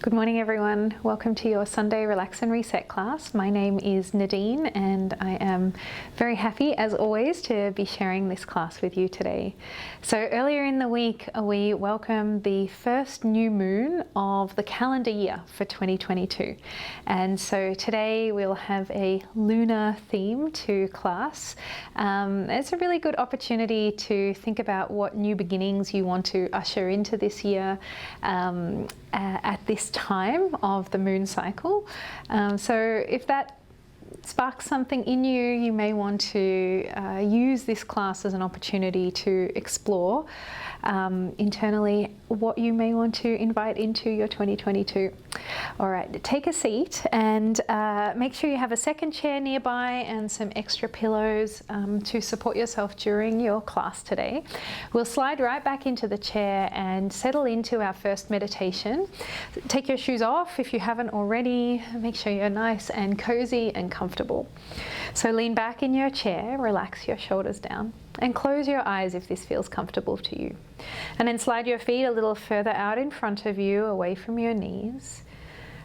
Good morning everyone, welcome to your Sunday Relax and Reset class. My name is Nadine and I am very happy as always to be sharing this class with you today. So earlier in the week we welcomed the first new moon of the calendar year for 2022, and so today we'll have a lunar theme to class. It's a really good opportunity to think about what new beginnings you want to usher into this year at this time of the moon cycle. So if that sparks something in you, you may want to use this class as an opportunity to explore internally what you may want to invite into your 2022. All right, take a seat and make sure you have a second chair nearby and some extra pillows to support yourself during your class today. We'll slide right back into the chair and settle into our first meditation. Take your shoes off if you haven't already. Make sure you're nice and cozy and comfortable. So lean back in your chair, relax your shoulders down, and close your eyes if this feels comfortable to you. And then slide your feet a little further out in front of you, away from your knees.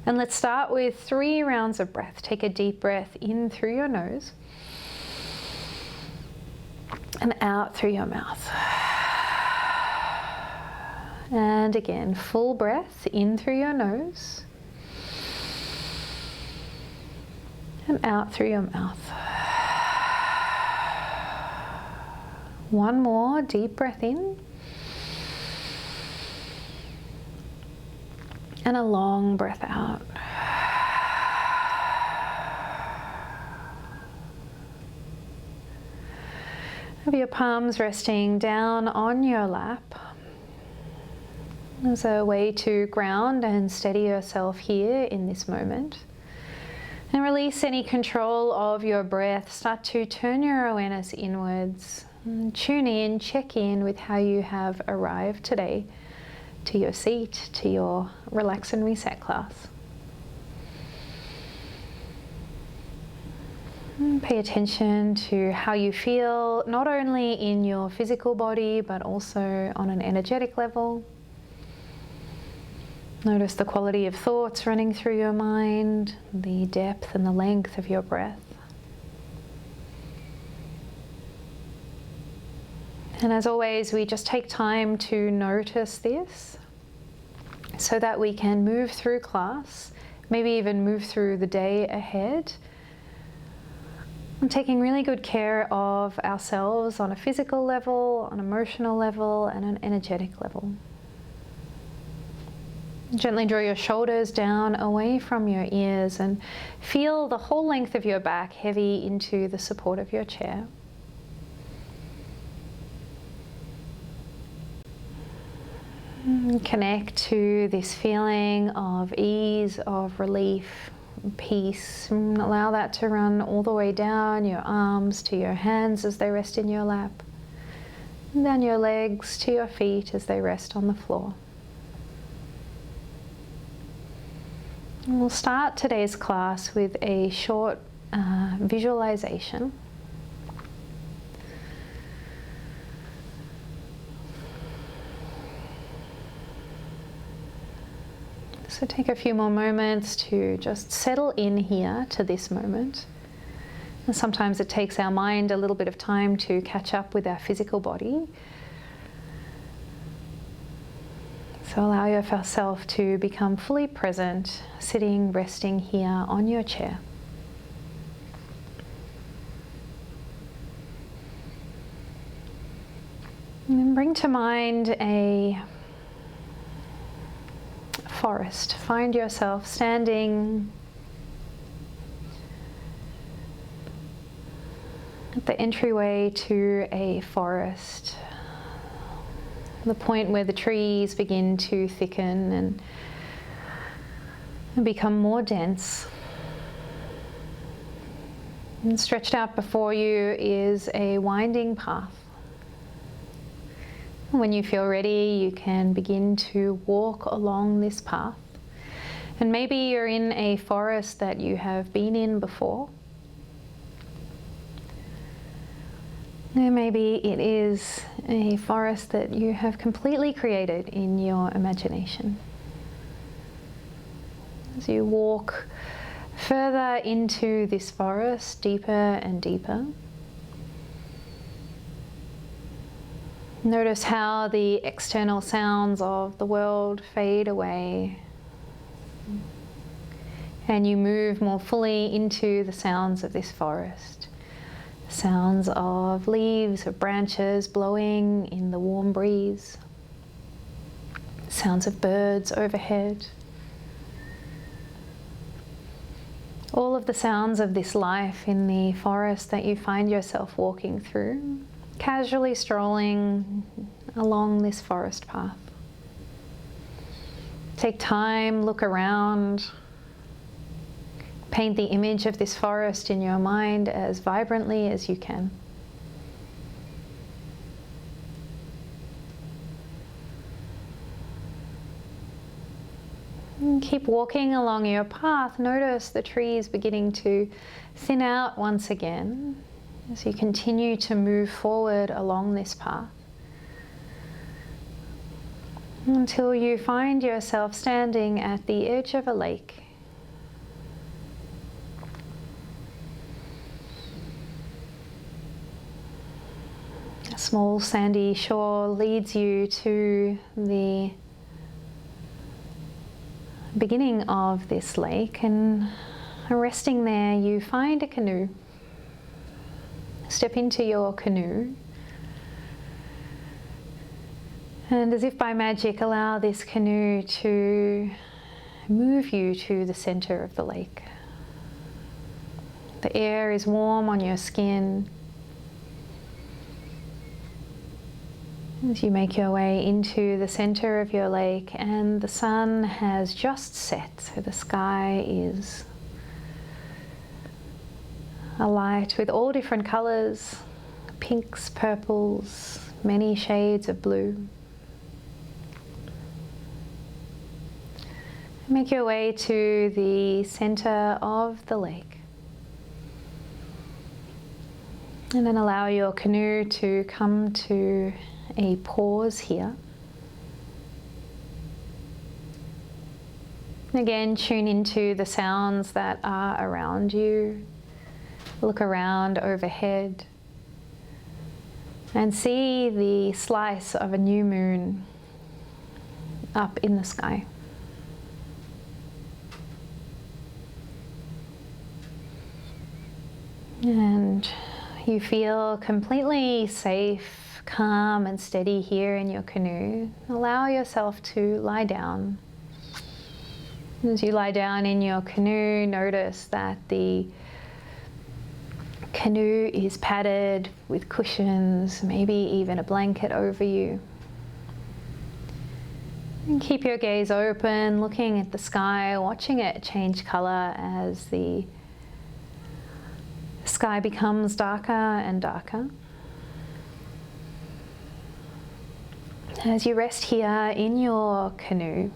And let's start with 3 rounds of breath. Take a deep breath in through your nose and out through your mouth. And again, full breath in through your nose and out through your mouth. One more deep breath in and a long breath out. Have your palms resting down on your lap as a way to ground and steady yourself here in this moment. And release any control of your breath. Start to turn your awareness inwards. Tune in, check in with how you have arrived today to your seat, to your Relax and Reset class. And pay attention to how you feel, not only in your physical body, but also on an energetic level. Notice the quality of thoughts running through your mind, the depth and the length of your breath. And as always, we just take time to notice this so that we can move through class, maybe even move through the day ahead, and taking really good care of ourselves on a physical level, on an emotional level, and an energetic level. Gently draw your shoulders down away from your ears and feel the whole length of your back heavy into the support of your chair. Connect to this feeling of ease, of relief, peace. Allow that to run all the way down your arms to your hands as they rest in your lap, and down your legs to your feet as they rest on the floor. And we'll start today's class with a short visualization. So take a few more moments to just settle in here to this moment. And sometimes it takes our mind a little bit of time to catch up with our physical body. So allow yourself to become fully present, sitting, resting here on your chair. And then bring to mind a forest. Find yourself standing at the entryway to a forest, the point where the trees begin to thicken and become more dense. And stretched out before you is a winding path. When you feel ready, you can begin to walk along this path. And maybe you're in a forest that you have been in before. And maybe it is a forest forest that you have completely created in your imagination. As you walk further into this forest, deeper and deeper, notice how the external sounds of the world fade away and you move more fully into the sounds of this forest. Sounds of leaves or branches blowing in the warm breeze. Sounds of birds overhead. All of the sounds of this life in the forest that you find yourself walking through, casually strolling along this forest path. Take time, look around, paint the image of this forest in your mind as vibrantly as you can. And keep walking along your path. Notice the trees beginning to thin out once again as you continue to move forward along this path, until you find yourself standing at the edge of a lake. A small sandy shore leads you to the beginning of this lake, and resting there you find a canoe. Step into your canoe and, as if by magic, allow this canoe to move you to the center of the lake. The air is warm on your skin. As you make your way into the center of your lake, and the sun has just set, so the sky is alight with all different colors, pinks, purples, many shades of blue. Make your way to the center of the lake. And then allow your canoe to come to a pause here. Again, tune into the sounds that are around you. Look around overhead and see the slice of a new moon up in the sky. And you feel completely safe, calm and steady here in your canoe. Allow yourself to lie down. As you lie down in your canoe, notice that the canoe is padded with cushions, maybe even a blanket over you. And keep your gaze open, looking at the sky, watching it change color as the sky becomes darker and darker. As you rest here in your canoe,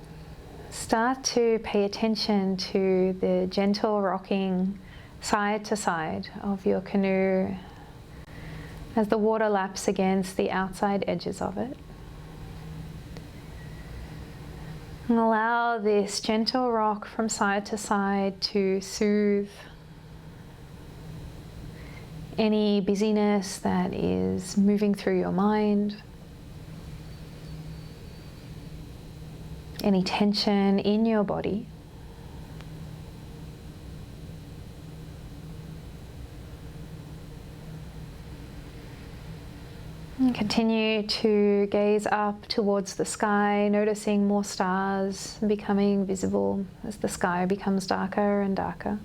start to pay attention to the gentle rocking side to side of your canoe as the water laps against the outside edges of it. And allow this gentle rock from side to side to soothe any busyness that is moving through your mind, any tension in your body. And continue to gaze up towards the sky, noticing more stars becoming visible as the sky becomes darker and darker.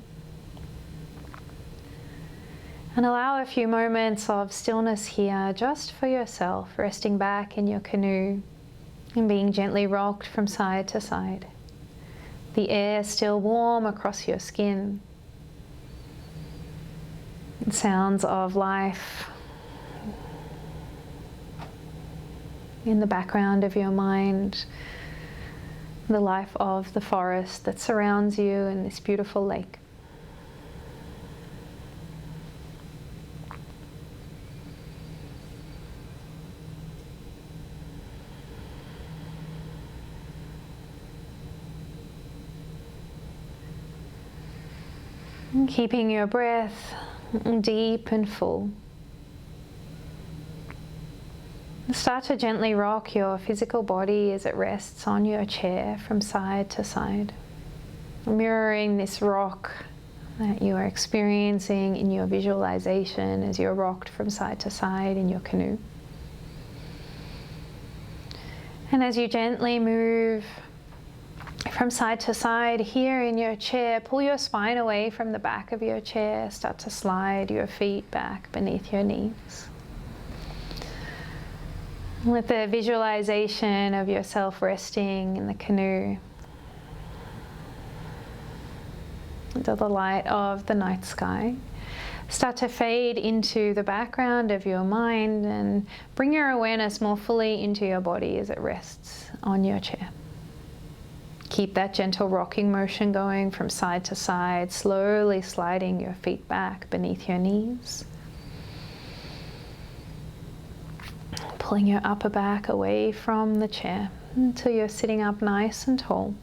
And allow a few moments of stillness here just for yourself, resting back in your canoe and being gently rocked from side to side. The air still warm across your skin. And sounds of life in the background of your mind, the life of the forest that surrounds you and this beautiful lake. And keeping your breath deep and full. Start to gently rock your physical body as it rests on your chair from side to side, mirroring this rock that you are experiencing in your visualization as you're rocked from side to side in your canoe. And as you gently move from side to side here in your chair, pull your spine away from the back of your chair, start to slide your feet back beneath your knees. With the visualization of yourself resting in the canoe under the light of the night sky, start to fade into the background of your mind and bring your awareness more fully into your body as it rests on your chair. Keep that gentle rocking motion going from side to side, slowly sliding your feet back beneath your knees. Pulling your upper back away from the chair until you're sitting up nice and tall.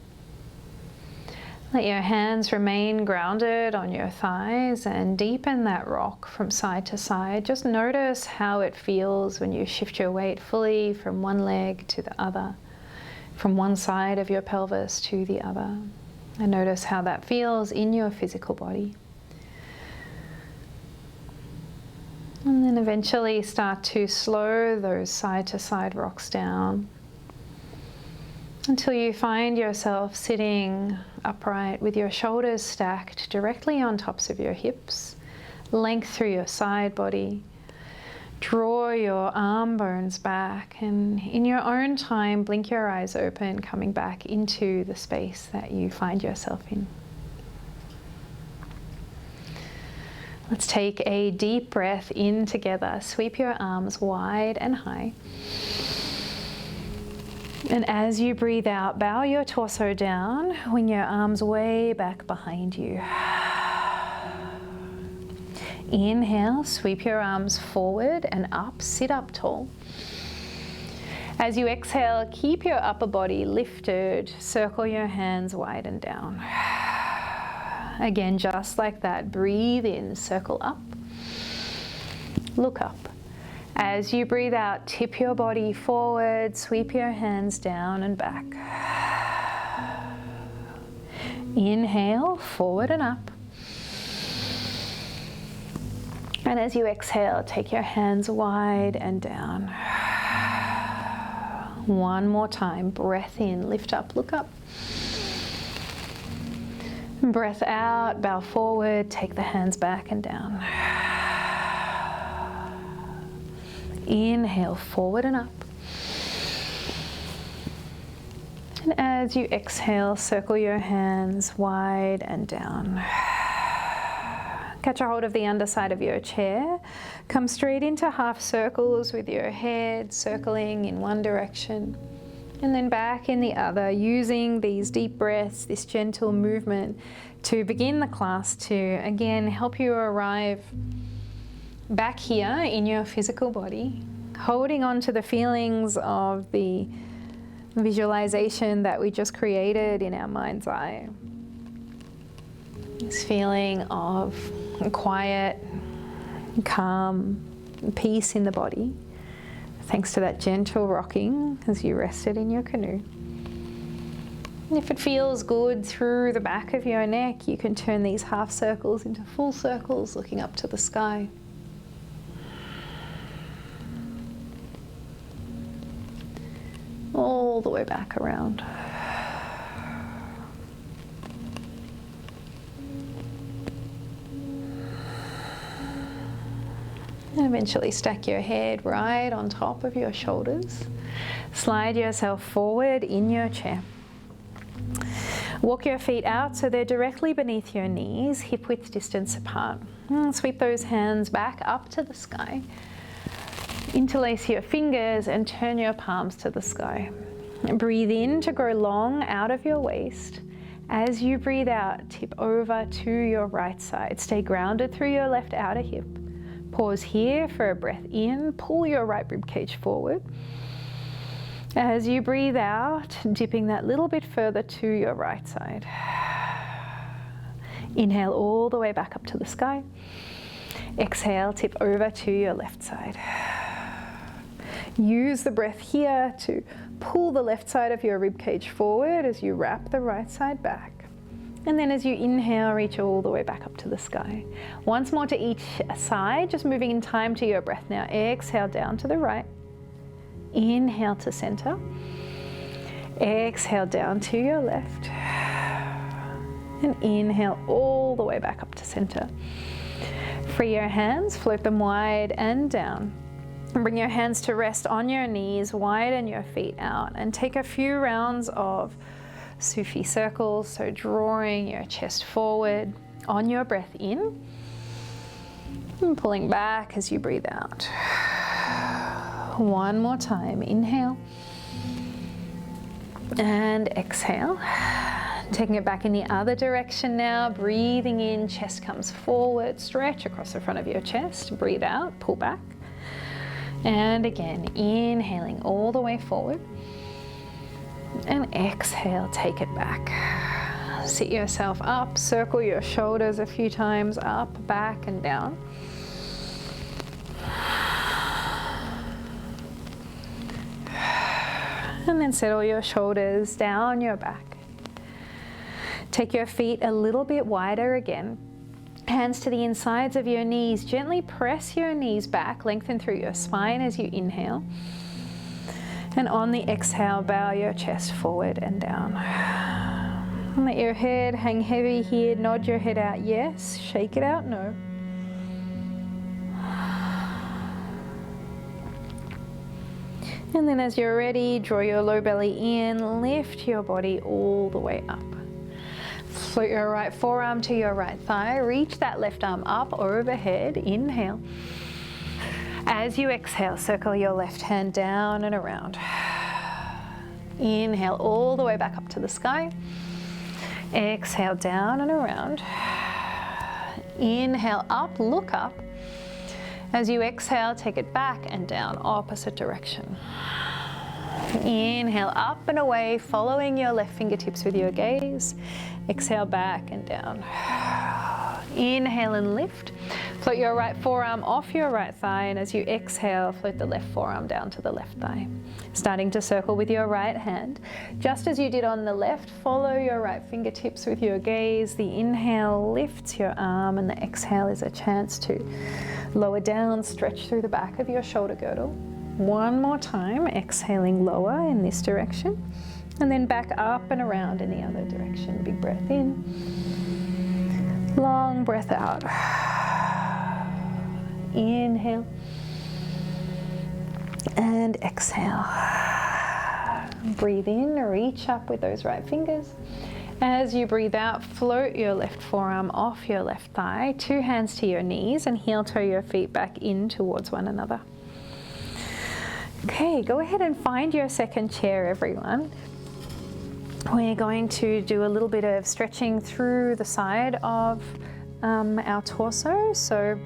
Let your hands remain grounded on your thighs and deepen that rock from side to side. Just notice how it feels when you shift your weight fully from one leg to the other, from one side of your pelvis to the other. And notice how that feels in your physical body. And then eventually start to slow those side to side rocks down until you find yourself sitting upright with your shoulders stacked directly on tops of your hips, length through your side body. Draw your arm bones back, and in your own time, blink your eyes open, coming back into the space that you find yourself in. Let's take a deep breath in together. Sweep your arms wide and high. And as you breathe out, bow your torso down, wing your arms way back behind you. Inhale, sweep your arms forward and up, sit up tall. As you exhale, keep your upper body lifted, circle your hands wide and down. Again, just like that, breathe in, circle up, look up. As you breathe out, tip your body forward, sweep your hands down and back. Inhale, forward and up. And as you exhale, take your hands wide and down. One more time, breath in, lift up, look up. Breath out, bow forward, take the hands back and down. Inhale, forward and up. And as you exhale, circle your hands wide and down. Catch a hold of the underside of your chair. Come straight into half circles with your head circling in one direction and then back in the other, using these deep breaths, this gentle movement to begin the class to again help you arrive back here in your physical body, holding on to the feelings of the visualization that we just created in our mind's eye. This feeling of quiet, calm, peace in the body, thanks to that gentle rocking as you rested in your canoe. And if it feels good through the back of your neck, you can turn these half circles into full circles, looking up to the sky. All the way back around. And eventually stack your head right on top of your shoulders. Slide yourself forward in your chair. Walk your feet out so they're directly beneath your knees, hip width distance apart. Sweep those hands back up to the sky. Interlace your fingers and turn your palms to the sky. Breathe in to grow long out of your waist. As you breathe out, tip over to your right side. Stay grounded through your left outer hip. Pause here for a breath in. Pull your right ribcage forward. As you breathe out, dipping that little bit further to your right side. Inhale all the way back up to the sky. Exhale, tip over to your left side. Use the breath here to pull the left side of your ribcage forward as you wrap the right side back. And then as you inhale, reach all the way back up to the sky. Once more to each side, just moving in time to your breath now. Exhale down to the right. Inhale to center. Exhale down to your left. And inhale all the way back up to center. Free your hands, float them wide and down. And bring your hands to rest on your knees, widen your feet out, and take a few rounds of Sufi circles, so drawing your chest forward on your breath in and pulling back as you breathe out. One more time, inhale and exhale. Taking it back in the other direction now, breathing in, chest comes forward, stretch across the front of your chest, breathe out, pull back. And again, inhaling all the way forward. And exhale, take it back. Sit yourself up, circle your shoulders a few times, up, back, and down. And then settle your shoulders down your back. Take your feet a little bit wider again. Hands to the insides of your knees. Gently press your knees back, lengthen through your spine as you inhale. And on the exhale, bow your chest forward and down. Let your head hang heavy here. Nod your head out, yes. Shake it out, no. And then as you're ready, draw your low belly in, lift your body all the way up. Float your right forearm to your right thigh. Reach that left arm up overhead. Inhale. As you exhale, circle your left hand down and around. Inhale all the way back up to the sky. Exhale down and around. Inhale up, look up. As you exhale, take it back and down, opposite direction. Inhale up and away, following your left fingertips with your gaze. Exhale back and down. Inhale and lift. Float your right forearm off your right thigh, and as you exhale, float the left forearm down to the left thigh. Starting to circle with your right hand. Just as you did on the left, follow your right fingertips with your gaze. The inhale lifts your arm, and the exhale is a chance to lower down, stretch through the back of your shoulder girdle. One more time, exhaling lower in this direction, and then back up and around in the other direction. Big breath in, long breath out. Inhale and exhale. Breathe in, reach up with those right fingers. As you breathe out, float your left forearm off your left thigh, two hands to your knees, and heel toe your feet back in towards one another. Okay, go ahead and find your second chair, everyone. We're going to do a little bit of stretching through the side of our torso. So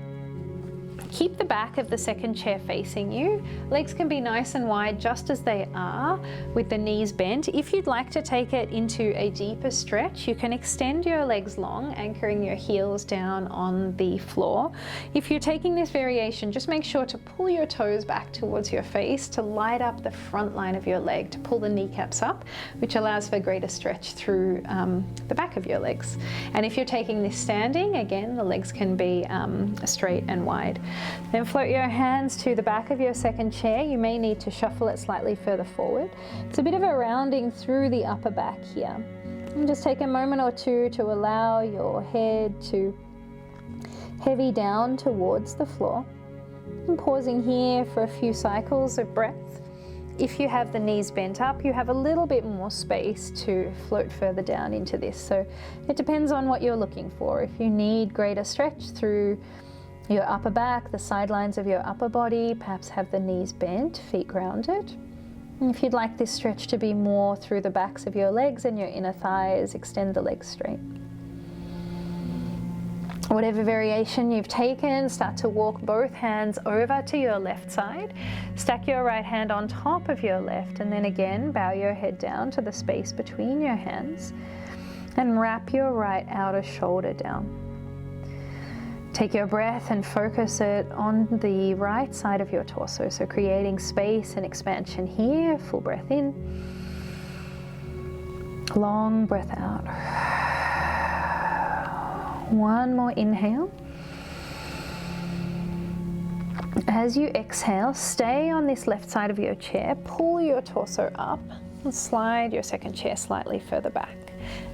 keep the back of the second chair facing you. Legs can be nice and wide just as they are with the knees bent. If you'd like to take it into a deeper stretch, you can extend your legs long, anchoring your heels down on the floor. If you're taking this variation, just make sure to pull your toes back towards your face to light up the front line of your leg, to pull the kneecaps up, which allows for greater stretch through the back of your legs. And if you're taking this standing, again, the legs can be straight and wide. Then float your hands to the back of your second chair. You may need to shuffle it slightly further forward. It's a bit of a rounding through the upper back here. And just take a moment or two to allow your head to heavy down towards the floor. And pausing here for a few cycles of breath. If you have the knees bent up, you have a little bit more space to float further down into this. So it depends on what you're looking for. If you need greater stretch through your upper back, the sidelines of your upper body, perhaps have the knees bent, feet grounded. And if you'd like this stretch to be more through the backs of your legs and your inner thighs, extend the legs straight. Whatever variation you've taken, start to walk both hands over to your left side. Stack your right hand on top of your left, and then again, bow your head down to the space between your hands. And wrap your right outer shoulder down. Take your breath and focus it on the right side of your torso, so creating space and expansion here. Full breath in, long breath out. One more inhale. As you exhale, stay on this left side of your chair, pull your torso up and slide your second chair slightly further back.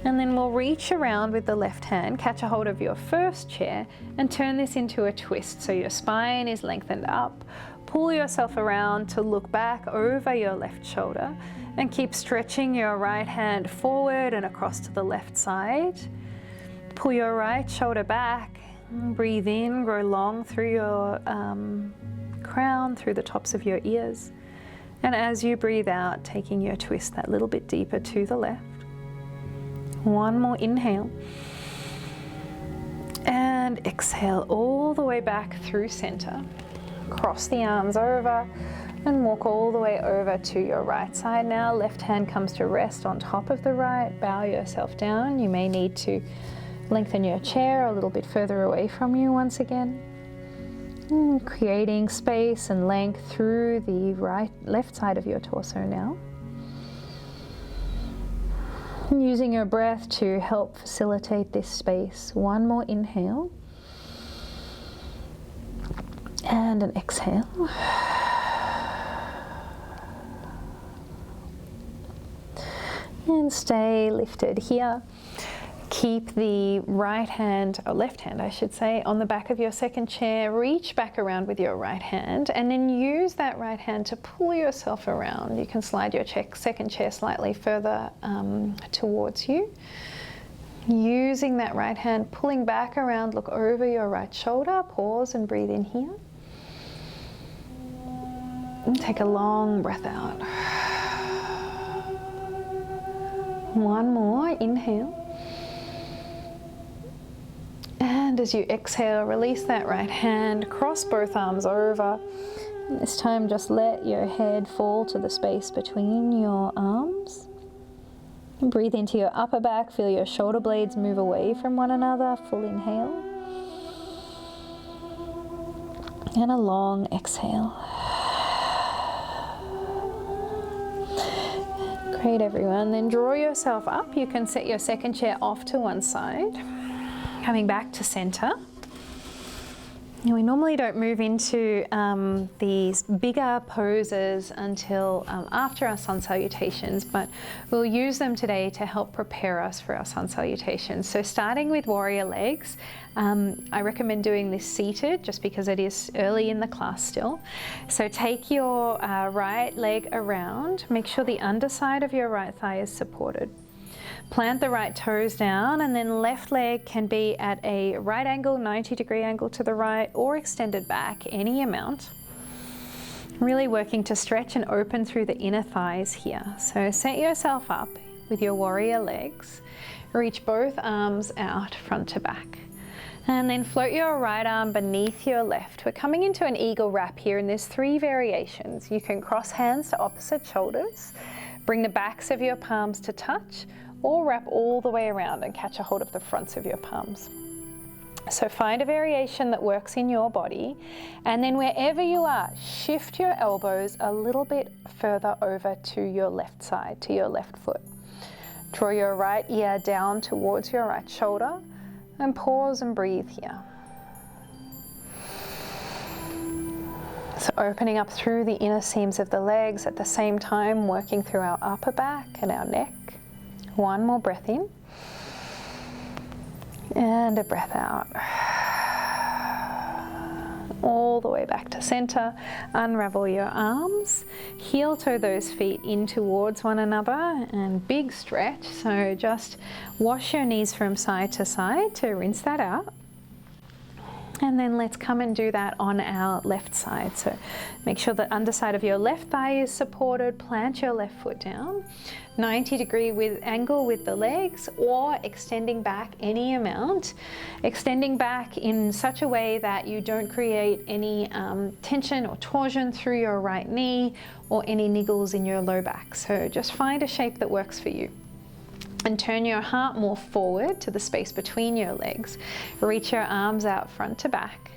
And then we'll reach around with the left hand, catch a hold of your first chair and turn this into a twist. So your spine is lengthened up. Pull yourself around to look back over your left shoulder and keep stretching your right hand forward and across to the left side. Pull your right shoulder back, breathe in, grow long through your crown, through the tops of your ears. And as you breathe out, taking your twist that little bit deeper to the left. One more inhale. And exhale all the way back through center. Cross the arms over and walk all the way over to your right side now. Left hand comes to rest on top of the right. Bow yourself down. You may need to lengthen your chair a little bit further away from you once again. Creating space and length through the left side of your torso now. Using your breath to help facilitate this space. One more inhale. And an exhale. And stay lifted here. Keep the right hand, or left hand I should say, on the back of your second chair. Reach back around with your right hand and then use that right hand to pull yourself around. You can slide your second chair slightly further towards you. Using that right hand, pulling back around, look over your right shoulder, pause and breathe in here. And take a long breath out. One more, inhale. And as you exhale, release that right hand, cross both arms over. And this time just let your head fall to the space between your arms. And breathe into your upper back, feel your shoulder blades move away from one another. Full inhale. And a long exhale. Great, everyone. Then draw yourself up. You can set your second chair off to one side. Coming back to center. We normally don't move into these bigger poses until after our sun salutations, but we'll use them today to help prepare us for our sun salutations. So starting with warrior legs, I recommend doing this seated just because it is early in the class still. So take your right leg around, make sure the underside of your right thigh is supported. Plant the right toes down, and then left leg can be at a right angle, 90-degree angle to the right, or extended back any amount. Really working to stretch and open through the inner thighs here. So set yourself up with your warrior legs. Reach both arms out front to back. And then float your right arm beneath your left. We're coming into an eagle wrap here, and there's 3 variations. You can cross hands to opposite shoulders, bring the backs of your palms to touch, or wrap all the way around and catch a hold of the fronts of your palms. So find a variation that works in your body, and then wherever you are, shift your elbows a little bit further over to your left side, to your left foot. Draw your right ear down towards your right shoulder and pause and breathe here. So opening up through the inner seams of the legs, at the same time working through our upper back and our neck. One more breath in, and a breath out. All the way back to center. Unravel your arms, heel toe those feet in towards one another, and big stretch. So just wash your knees from side to side to rinse that out. And then let's come and do that on our left side. So make sure the underside of your left thigh is supported. Plant your left foot down, 90-degree angle with the legs, or extending back any amount. Extending back in such a way that you don't create any tension or torsion through your right knee or any niggles in your low back. So just find a shape that works for you. And turn your heart more forward to the space between your legs. Reach your arms out front to back.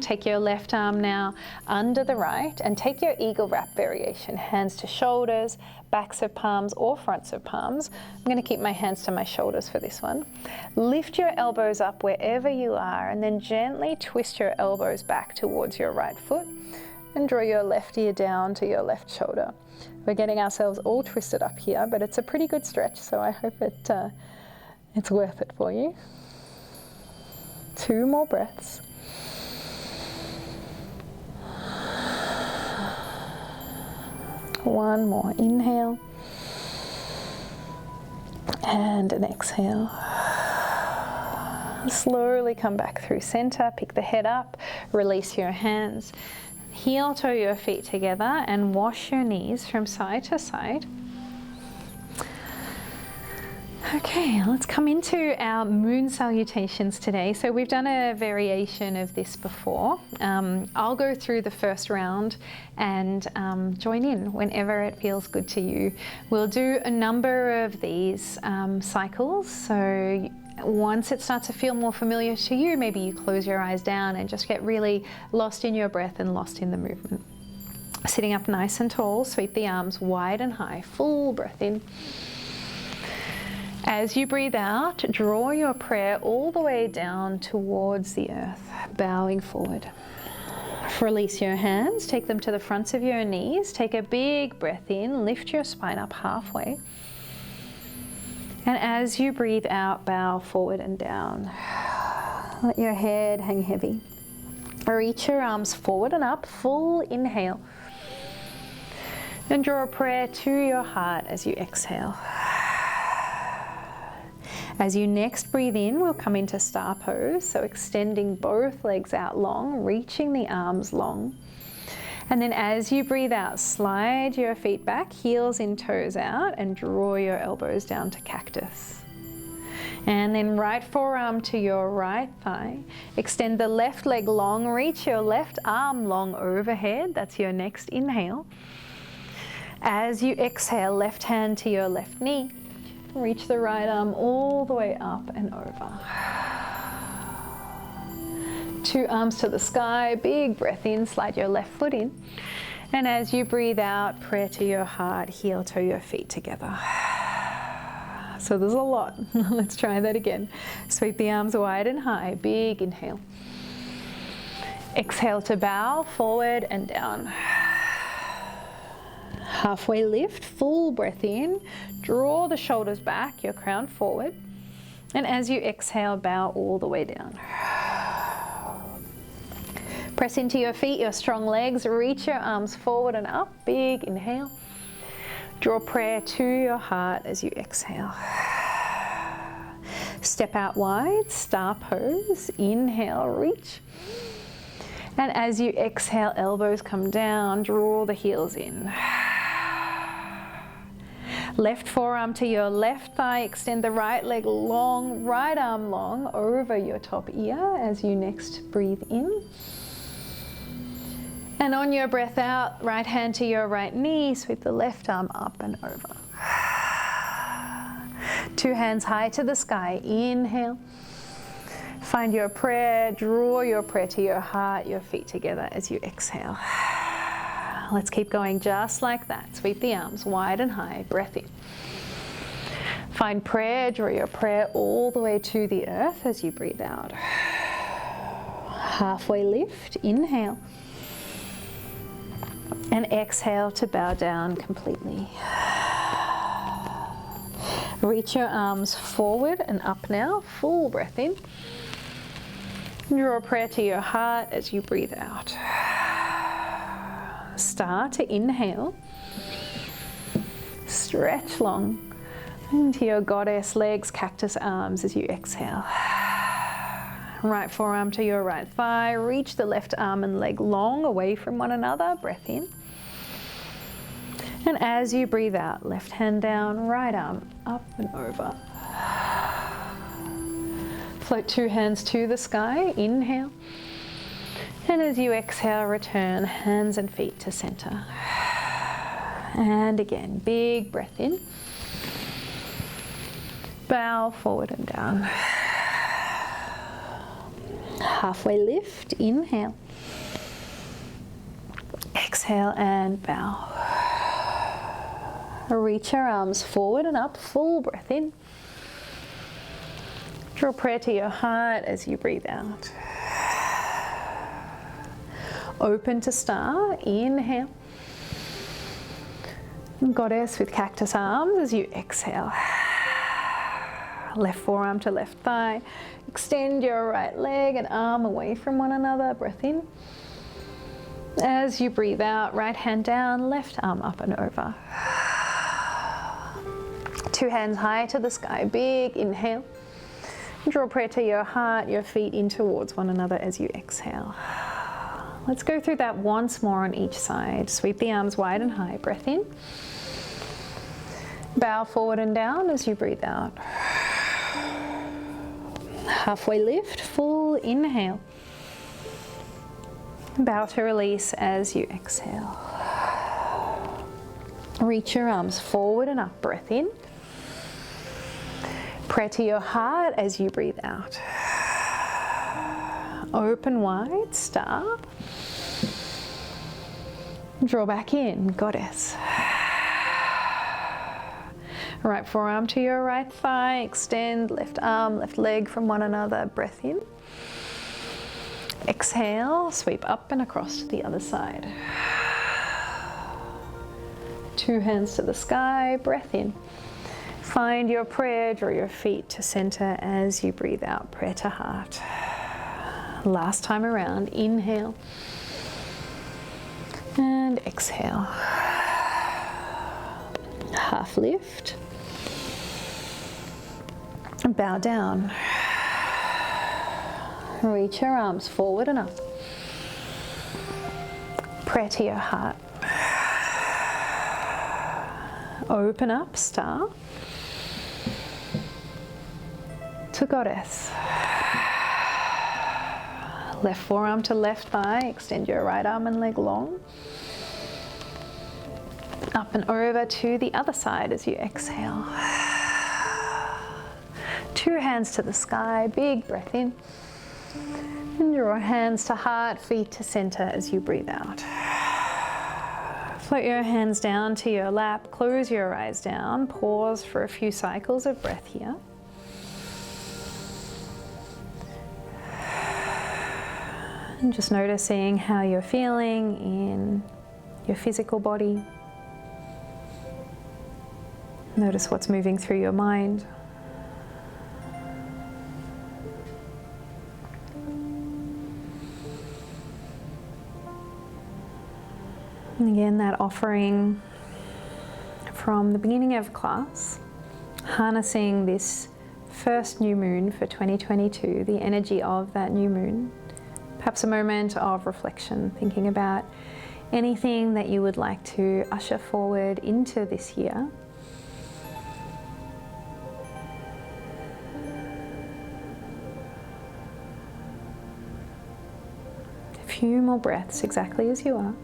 Take your left arm now under the right and take your eagle wrap variation. Hands to shoulders, backs of palms or fronts of palms. I'm going to keep my hands to my shoulders for this one. Lift your elbows up wherever you are and then gently twist your elbows back towards your right foot and draw your left ear down to your left shoulder. We're getting ourselves all twisted up here, but it's a pretty good stretch, so I hope it's worth it for you. 2 more breaths. One more inhale and an exhale. Slowly come back through center, pick the head up, release your hands. Heel toe your feet together and wash your knees from side to side. Okay, let's come into our moon salutations today. So we've done a variation of this before. I'll go through the first round and join in whenever it feels good to you. We'll do a number of these cycles. So once it starts to feel more familiar to you, maybe you close your eyes down and just get really lost in your breath and lost in the movement. Sitting up nice and tall, sweep the arms wide and high, full breath in. As you breathe out, draw your prayer all the way down towards the earth, bowing forward. Release your hands, take them to the fronts of your knees, take a big breath in, lift your spine up halfway. And as you breathe out, bow forward and down. Let your head hang heavy. Reach your arms forward and up, full inhale. And draw a prayer to your heart as you exhale. As you next breathe in, we'll come into star pose, so extending both legs out long, reaching the arms long. And then as you breathe out, slide your feet back, heels in, toes out, and draw your elbows down to cactus. And then right forearm to your right thigh. Extend the left leg long, reach your left arm long overhead. That's your next inhale. As you exhale, left hand to your left knee. Reach the right arm all the way up and over. 2 arms to the sky, big breath in, slide your left foot in. And as you breathe out, prayer to your heart, heel toe your feet together. So there's a lot. Let's try that again. Sweep the arms wide and high, big inhale. Exhale to bow, forward and down. Halfway lift, full breath in, draw the shoulders back, your crown forward, and as you exhale, bow all the way down. Press into your feet, your strong legs, reach your arms forward and up, big inhale. Draw prayer to your heart as you exhale. Step out wide, star pose, inhale, reach. And as you exhale, elbows come down, draw the heels in. Left forearm to your left thigh, extend the right leg long, right arm long over your top ear as you next breathe in. And on your breath out, right hand to your right knee, sweep the left arm up and over. 2 hands high to the sky, inhale. Find your prayer, draw your prayer to your heart, your feet together as you exhale. Let's keep going just like that. Sweep the arms wide and high, breath in. Find prayer, draw your prayer all the way to the earth as you breathe out. Halfway lift, inhale. And exhale to bow down completely. Reach your arms forward and up now, full breath in. Draw a prayer to your heart as you breathe out. Start to inhale. Stretch long into your goddess legs, cactus arms as you exhale. Right forearm to your right thigh. Reach the left arm and leg long away from one another. Breath in. And as you breathe out, left hand down, right arm up and over. Float 2 hands to the sky. Inhale. And as you exhale, return hands and feet to center. And again, big breath in. Bow forward and down. Halfway lift, inhale. Exhale and bow. Reach your arms forward and up, full breath in. Draw prayer to your heart as you breathe out. Open to star, inhale. Goddess with cactus arms as you exhale. Left forearm to left thigh. Extend your right leg and arm away from one another. Breath in. As you breathe out, right hand down, left arm up and over. Two hands high to the sky, big inhale. Draw prayer to your heart, your feet in towards one another as you exhale. Let's go through that once more on each side. Sweep the arms wide and high, breath in. Bow forward and down as you breathe out. Halfway lift, full inhale. Bow to release as you exhale. Reach your arms forward and up, breath in. Prayer to your heart as you breathe out. Open wide, star. Draw back in, goddess. Right forearm to your right thigh, extend left arm, left leg from one another, breath in. Exhale, sweep up and across to the other side. Two hands to the sky, breath in. Find your prayer, draw your feet to center as you breathe out, prayer to heart. Last time around, inhale and exhale. Half lift. Bow down. Reach your arms forward and up. Prayer to your heart. Open up, star. To goddess. Left forearm to left thigh, extend your right arm and leg long. Up and over to the other side as you exhale. Two hands to the sky, big breath in. And draw hands to heart, feet to center as you breathe out. Float your hands down to your lap, close your eyes down, pause for a few cycles of breath here. And just noticing how you're feeling in your physical body. Notice what's moving through your mind. And again, that offering from the beginning of class, harnessing this first new moon for 2022, the energy of that new moon. Perhaps a moment of reflection, thinking about anything that you would like to usher forward into this year. A few more breaths, exactly as you are.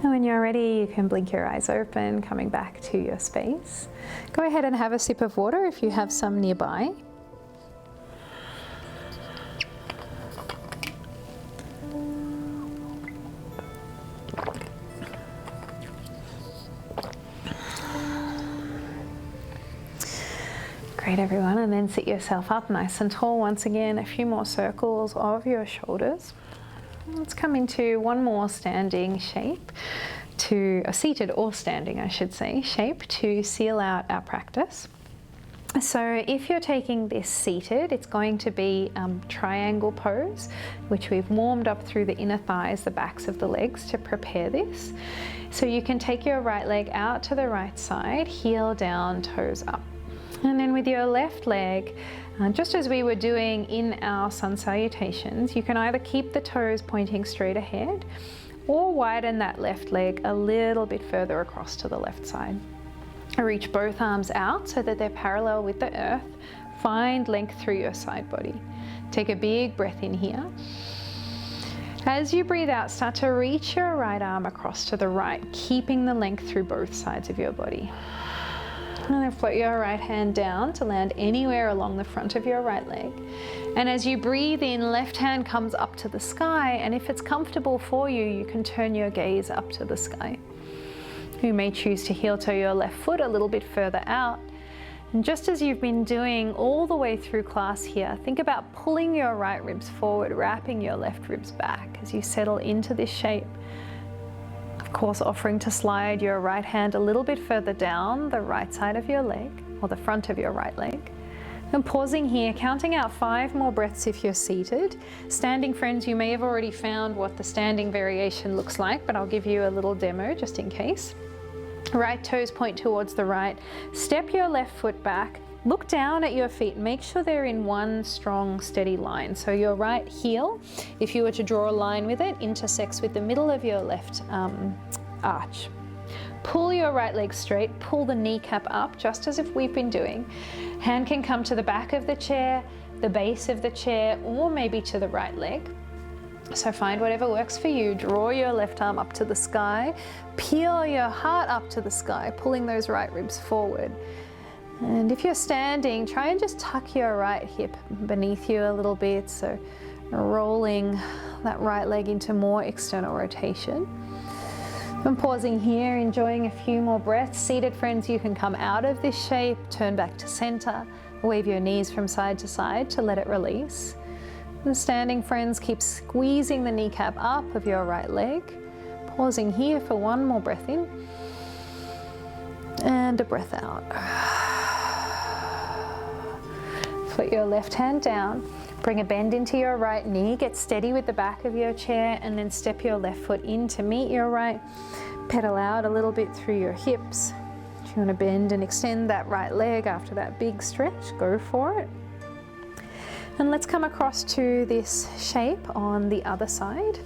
And when you're ready, you can blink your eyes open, coming back to your space. Go ahead and have a sip of water if you have some nearby. Great, everyone, and then sit yourself up nice and tall once again, a few more circles of your shoulders. Let's come into one more standing shape, a seated or standing, I should say, shape to seal out our practice. So if you're taking this seated, it's going to be triangle pose, which we've warmed up through the inner thighs, the backs of the legs to prepare this. So you can take your right leg out to the right side, heel down, toes up. And then with your left leg, just as we were doing in our sun salutations, you can either keep the toes pointing straight ahead or widen that left leg a little bit further across to the left side. Reach both arms out so that they're parallel with the earth. Find length through your side body. Take a big breath in here. As you breathe out, start to reach your right arm across to the right, keeping the length through both sides of your body. And then float your right hand down to land anywhere along the front of your right leg. And as you breathe in, left hand comes up to the sky, and if it's comfortable for you, you can turn your gaze up to the sky. You may choose to heel toe your left foot a little bit further out. And just as you've been doing all the way through class here, think about pulling your right ribs forward, wrapping your left ribs back as you settle into this shape. Of course, offering to slide your right hand a little bit further down the right side of your leg, or the front of your right leg. And pausing here, counting out 5 more breaths if you're seated. Standing friends, you may have already found what the standing variation looks like, but I'll give you a little demo just in case. Right toes point towards the right. Step your left foot back. Look down at your feet. Make sure they're in one strong, steady line. So your right heel, if you were to draw a line with it, intersects with the middle of your left arch. Pull your right leg straight. Pull the kneecap up, just as if we've been doing. Hand can come to the back of the chair, the base of the chair, or maybe to the right leg. So find whatever works for you. Draw your left arm up to the sky. Peel your heart up to the sky, pulling those right ribs forward. And if you're standing, try and just tuck your right hip beneath you a little bit. So rolling that right leg into more external rotation. I'm pausing here, enjoying a few more breaths. Seated friends, you can come out of this shape, turn back to center, wave your knees from side to side to let it release. And standing friends, keep squeezing the kneecap up of your right leg. Pausing here for one more breath in and a breath out. Put your left hand down, bring a bend into your right knee, get steady with the back of your chair, and then step your left foot in to meet your right. Pedal out a little bit through your hips. If you want to bend and extend that right leg after that big stretch, go for it. And let's come across to this shape on the other side.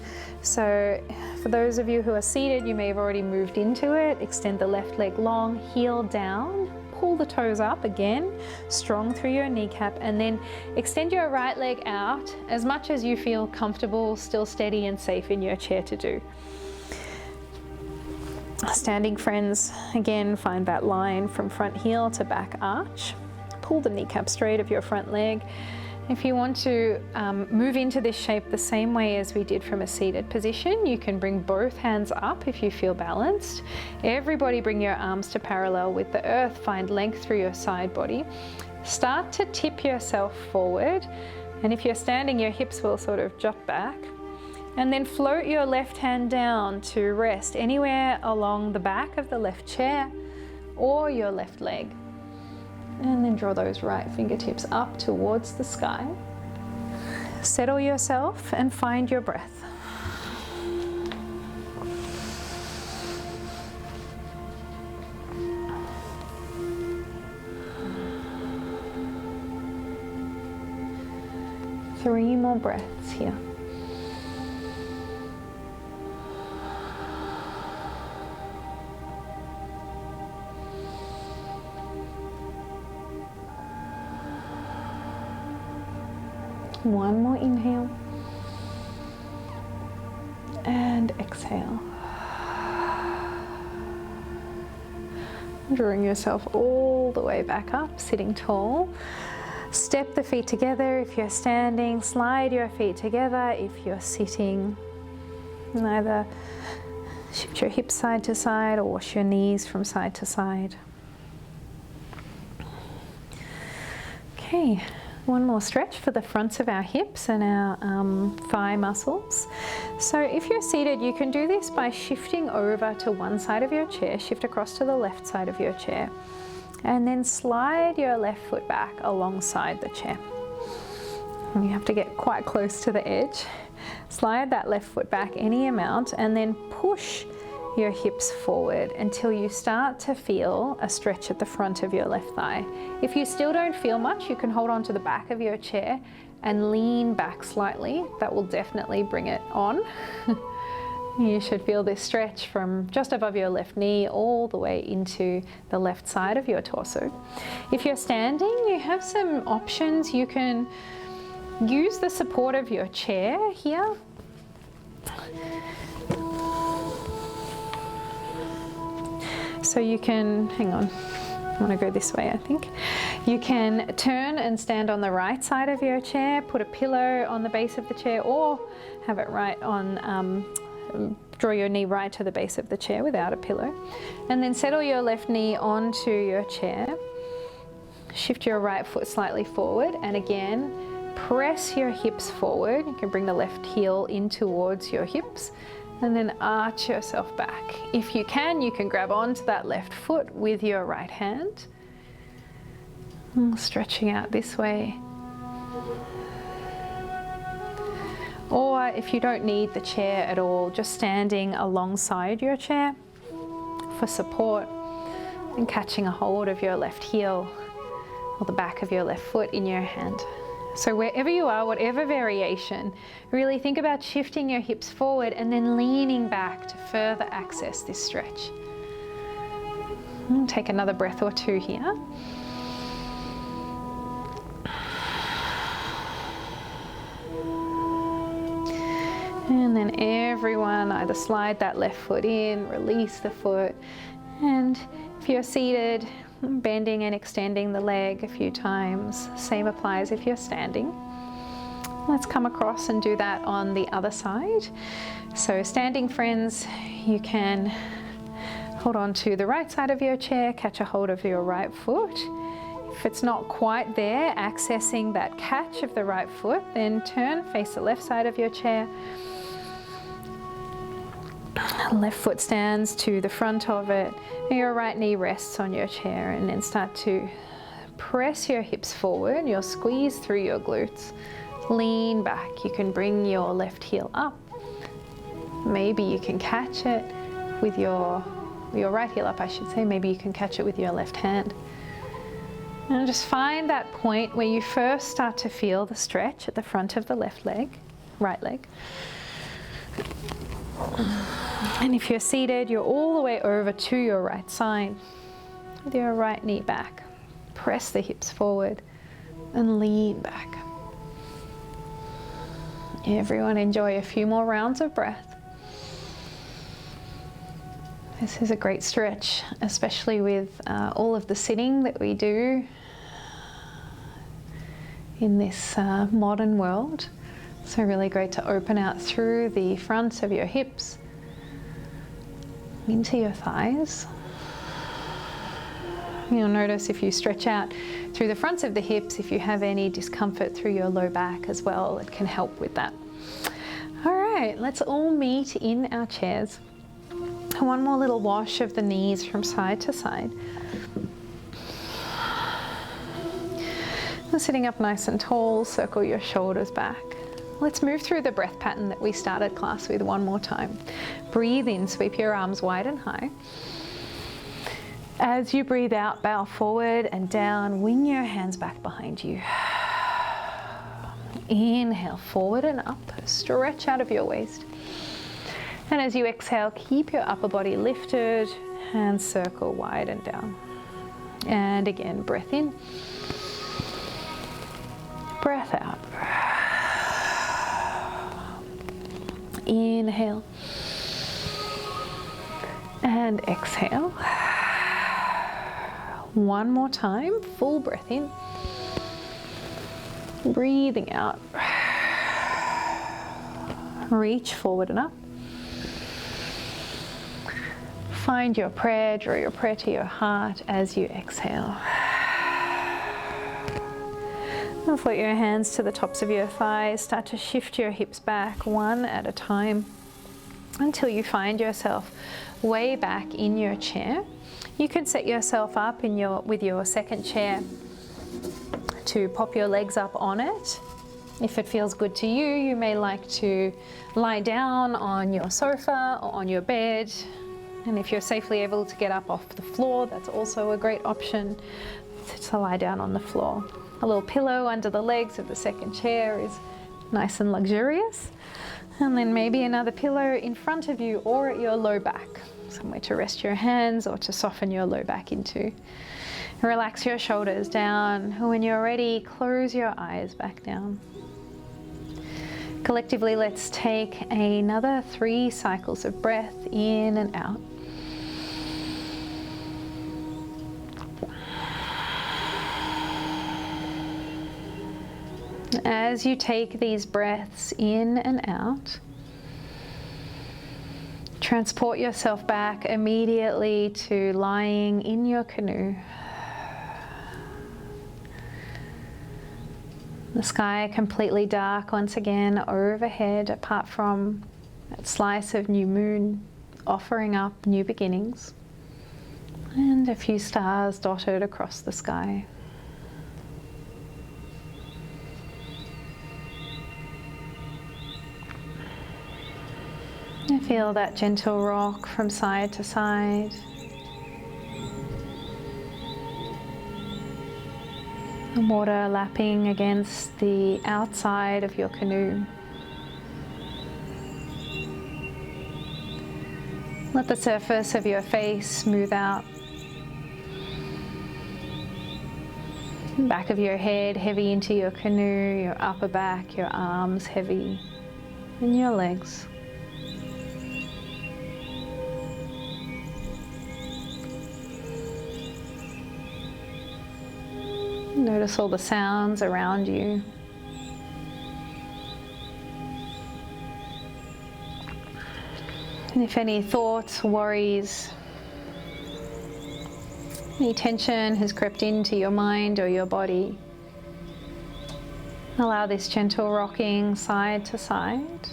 So for those of you who are seated, you may have already moved into it. Extend the left leg long, heel down, pull the toes up again, strong through your kneecap, and then extend your right leg out as much as you feel comfortable, still steady and safe in your chair to do. Standing friends, again, find that line from front heel to back arch. Pull the kneecap straight of your front leg. If you want to move into this shape the same way as we did from a seated position, you can bring both hands up if you feel balanced. Everybody bring your arms to parallel with the earth. Find length through your side body. Start to tip yourself forward. And if you're standing, your hips will sort of jut back. And then float your left hand down to rest anywhere along the back of the left chair or your left leg. And then draw those right fingertips up towards the sky. Settle yourself and find your breath. Three more breaths here. One more inhale and exhale. Drawing yourself all the way back up, sitting tall. Step the feet together if you're standing, slide your feet together if you're sitting. And either shift your hips side to side or wash your knees from side to side. Okay. One more stretch for the fronts of our hips and our thigh muscles. So if you're seated, you can do this by shifting over to one side of your chair, shift across to the left side of your chair, and then slide your left foot back alongside the chair. And you have to get quite close to the edge. Slide that left foot back any amount and then push your hips forward until you start to feel a stretch at the front of your left thigh. If you still don't feel much, you can hold on to the back of your chair and lean back slightly. That will definitely bring it on. You should feel this stretch from just above your left knee all the way into the left side of your torso. If you're standing, you have some options. You can use the support of your chair here So you can, hang on, I want to go this way I think. You can turn and stand on the right side of your chair, put a pillow on the base of the chair, or have it right on, draw your knee right to the base of the chair without a pillow. And then settle your left knee onto your chair. Shift your right foot slightly forward, and again, press your hips forward. You can bring the left heel in towards your hips, and then arch yourself back. If you can grab onto that left foot with your right hand. Stretching out this way. Or if you don't need the chair at all, just standing alongside your chair for support and catching a hold of your left heel or the back of your left foot in your hand. So wherever you are, whatever variation, really think about shifting your hips forward and then leaning back to further access this stretch. Take another breath or two here. And then everyone, either slide that left foot in, release the foot, and if you're seated, bending and extending the leg a few times. Same applies if you're standing. Let's come across and do that on the other side. So standing friends, you can hold on to the right side of your chair, catch a hold of your right foot. If it's not quite there, accessing that catch of the right foot, then turn, face the left side of your chair. Left foot stands to the front of it, and your right knee rests on your chair, and then start to press your hips forward. You'll squeeze through your glutes. Lean back. You can bring your left heel up. Maybe you can catch it with your right heel up, I should say. Maybe you can catch it with your left hand. And just find that point where you first start to feel the stretch at the front of the right leg. And if you're seated, you're all the way over to your right side with your right knee back. Press the hips forward and lean back. Everyone enjoy a few more rounds of breath. This is a great stretch, especially with all of the sitting that we do in this modern world. So really great to open out through the fronts of your hips into your thighs. You'll notice if you stretch out through the fronts of the hips, if you have any discomfort through your low back as well, it can help with that. All right, let's all meet in our chairs. One more little wash of the knees from side to side. Sitting up nice and tall, circle your shoulders back. Let's move through the breath pattern that we started class with one more time. Breathe in, sweep your arms wide and high. As you breathe out, bow forward and down, wing your hands back behind you. Inhale, forward and up, stretch out of your waist. And as you exhale, keep your upper body lifted, hands circle wide and down. And again, breath in, breath out. Inhale and exhale. One more time, full breath in. Breathing out. Reach forward and up. Find your prayer, draw your prayer to your heart as you exhale. And float your hands to the tops of your thighs. Start to shift your hips back one at a time until you find yourself way back in your chair. You can set yourself up with your second chair to pop your legs up on it. If it feels good to you, you may like to lie down on your sofa or on your bed. And if you're safely able to get up off the floor, that's also a great option to lie down on the floor. A little pillow under the legs of the second chair is nice and luxurious. And then maybe another pillow in front of you or at your low back, somewhere to rest your hands or to soften your low back into. Relax your shoulders down. When you're ready, close your eyes back down. Collectively, let's take another 3 cycles of breath in and out. As you take these breaths in and out, transport yourself back immediately to lying in your canoe. The sky completely dark once again overhead, apart from that slice of new moon offering up new beginnings, and a few stars dotted across the sky. And feel that gentle rock from side to side. The water lapping against the outside of your canoe. Let the surface of your face smooth out. Back of your head heavy into your canoe, your upper back, your arms heavy, and your legs. Notice all the sounds around you. And if any thoughts, worries, any tension has crept into your mind or your body, allow this gentle rocking side to side.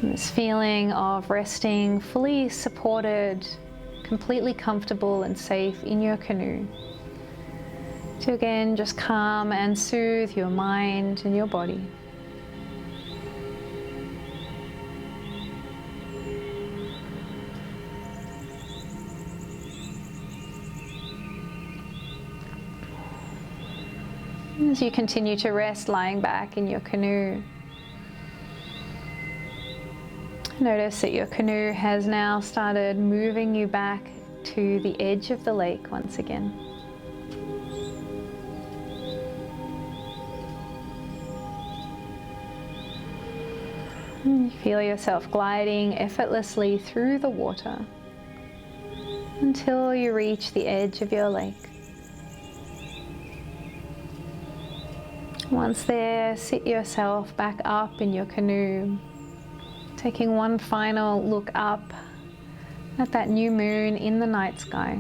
And this feeling of resting fully supported, completely comfortable and safe in your canoe, to again just calm and soothe your mind and your body. As you continue to rest lying back in your canoe, notice that your canoe has now started moving you back to the edge of the lake once again. And you feel yourself gliding effortlessly through the water until you reach the edge of your lake. Once there, sit yourself back up in your canoe, taking one final look up at that new moon in the night sky.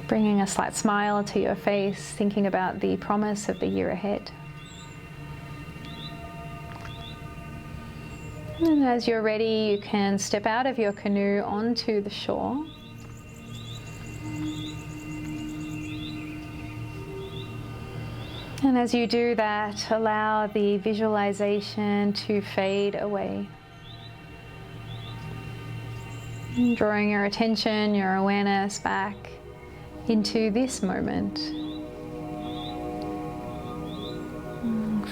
Bringing a slight smile to your face, thinking about the promise of the year ahead. And as you're ready, you can step out of your canoe onto the shore. And as you do that, allow the visualization to fade away. Drawing your attention, your awareness back into this moment.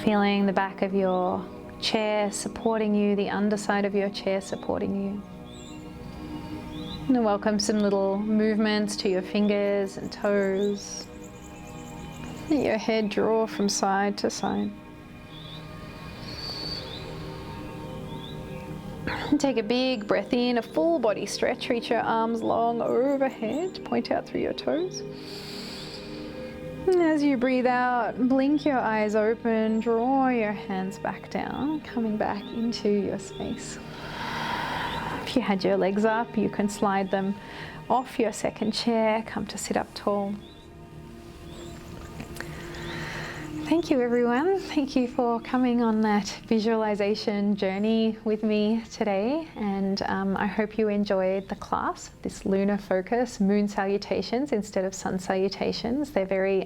Feeling the back of your chair supporting you, the underside of your chair supporting you. And welcome some little movements to your fingers and toes. Let your head draw from side to side. And take a big breath in, a full body stretch. Reach your arms long overhead, point out through your toes. And as you breathe out, blink your eyes open, draw your hands back down, coming back into your space. If you had your legs up, you can slide them off your second chair, come to sit up tall. Thank you, everyone. Thank you for coming on that visualization journey with me today. And I hope you enjoyed the class, this lunar focus, moon salutations instead of sun salutations. They're very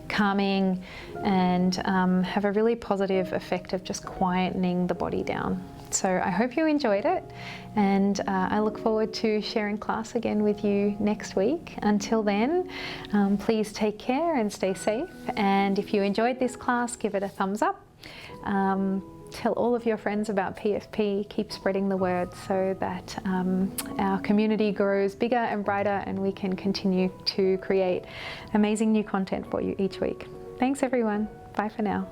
calming and have a really positive effect of just quietening the body down. So I hope you enjoyed it, and I look forward to sharing class again with you next week. Until then, please take care and stay safe. And if you enjoyed this class, give it a thumbs up. tell all of your friends about PFP, keep spreading the word so that our community grows bigger and brighter, and we can continue to create amazing new content for you each week. Thanks everyone. Bye for now.